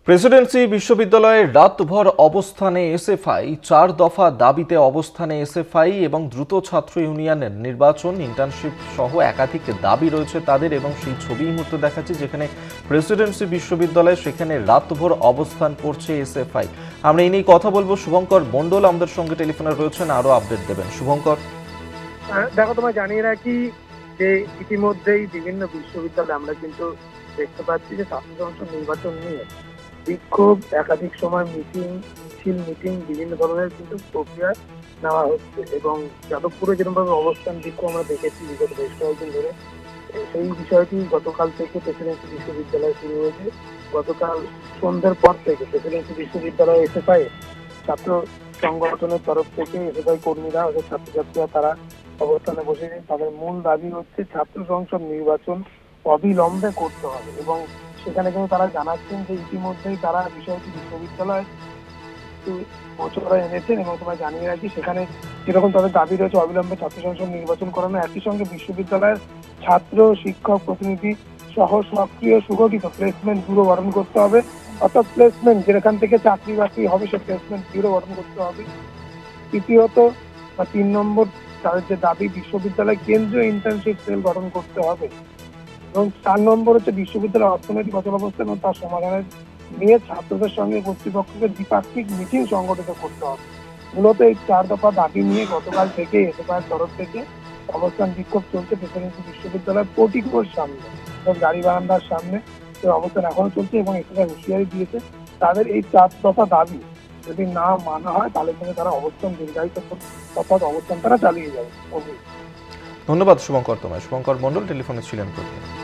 Presidency বিশ্ববিদ্যালয়ের রাতভর অবস্থানে এসএফআই, 4 দফা দাবিতে অবস্থানে এসএফআই এবং দ্রুত ছাত্র ইউনিয়নের নির্বাচন, ইন্টার্নশিপ সহ একাধিক দাবি রয়েছে তাদের, এবং সেই ছবি এই মুহূর্তে দেখাচ্ছি যেখানে প্রেসিডেন্সি বিশ্ববিদ্যালয়, সেখানে রাতভর অবস্থান করছে এসএফআই। আমরা এই নিয়ে কথা বলবো। শুভঙ্কর মণ্ডল আমাদের সঙ্গে টেলিফোনে রয়েছেন, আরো আপডেট দেবেন। শুভঙ্কর, দেখো, তোমায় জানিয়ে রাখি যে ইতিমধ্যেই বিভিন্ন বিশ্ববিদ্যালয়ে আমরা কিন্তু দেখতে পাচ্ছি যে ছাত্র সংসদ নির্বাচন নিয়ে বিক্ষোভ, একাধিক সময় মিটিং বিভিন্ন ধরনের কিন্তু প্রক্রিয়া নেওয়া হচ্ছে। এবং যাদবপুরে যেরকমভাবে অবস্থান বিক্ষোভ আমরা দেখেছি বিগত বেশ কয়েকদিন ধরে, সেই বিষয়টি গতকাল থেকে প্রেসিডেন্সি বিশ্ববিদ্যালয়ে শুরু হয়েছে। গতকাল সন্ধ্যের পর থেকে প্রেসিডেন্সি বিশ্ববিদ্যালয়ে এসএফআই ছাত্র সংগঠনের তরফ থেকে এসএফআই কর্মীরা ও ছাত্রছাত্রীরা তারা অবস্থানে বসেছে। তাদের মূল দাবি হচ্ছে ছাত্র সংসদ নির্বাচন অবিলম্বে করতে হবে। এবং সেখানে কিন্তু তারা জানাচ্ছেন যে ইতিমধ্যেই তারা বিষয়টি বিশ্ববিদ্যালয় বছরে এনেছেন। এবং তোমায় জানিয়ে রাখি সেখানে যেরকম তাদের দাবি রয়েছে অবিলম্বে ছাত্র সংসদ নির্বাচন করানো, একই সঙ্গে বিশ্ববিদ্যালয়ের ছাত্র শিক্ষক প্রতিনিধি সহ সক্রিয় সুগঠিত প্লেসমেন্ট ব্যুরো গঠন করতে হবে। অর্থাৎ প্লেসমেন্ট যেখান থেকে চাকরি বাকরি হবে সে প্লেসমেন্ট ব্যুরো গঠন করতে হবে। তৃতীয়ত বা 3 নম্বর তাদের যে দাবি, বিশ্ববিদ্যালয় কেন্দ্রীয় ইন্টার্নশিপ সেল গঠন করতে হবে। এবং 4 নম্বর হচ্ছে বিশ্ববিদ্যালয়ের অর্থনৈতিক অচলাবস্থা এবং তার সমাধানের নিয়ে ছাত্রদের সঙ্গে কর্তৃপক্ষকে দ্বিপাক্ষিক মিটিং সংগঠিত করতে হবে। মূলত এই 4 দফা দাবি নিয়ে গতকাল থেকে এসএফআইয়ের তরফ থেকে অবস্থান বিক্ষোভ চলছে প্রেসিডেন্সি বিশ্ববিদ্যালয়ের পোর্টিকোর সামনে এবং গাড়ি বারান্দার সামনে। অবস্থান এখনো চলছে এবং এসএফআই হুঁশিয়ারি দিয়েছে তাদের এই 4 দফা দাবি যদি না মানা হয় তাহলে কিন্তু তারা অবস্থান দীর্ঘায়িত অর্থাৎ অবস্থান তারা চালিয়ে যাবে। ধন্যবাদ শুভঙ্কর তোমায়। শুভঙ্কর মণ্ডল টেলিফোনে ছিলেন প্রথমে।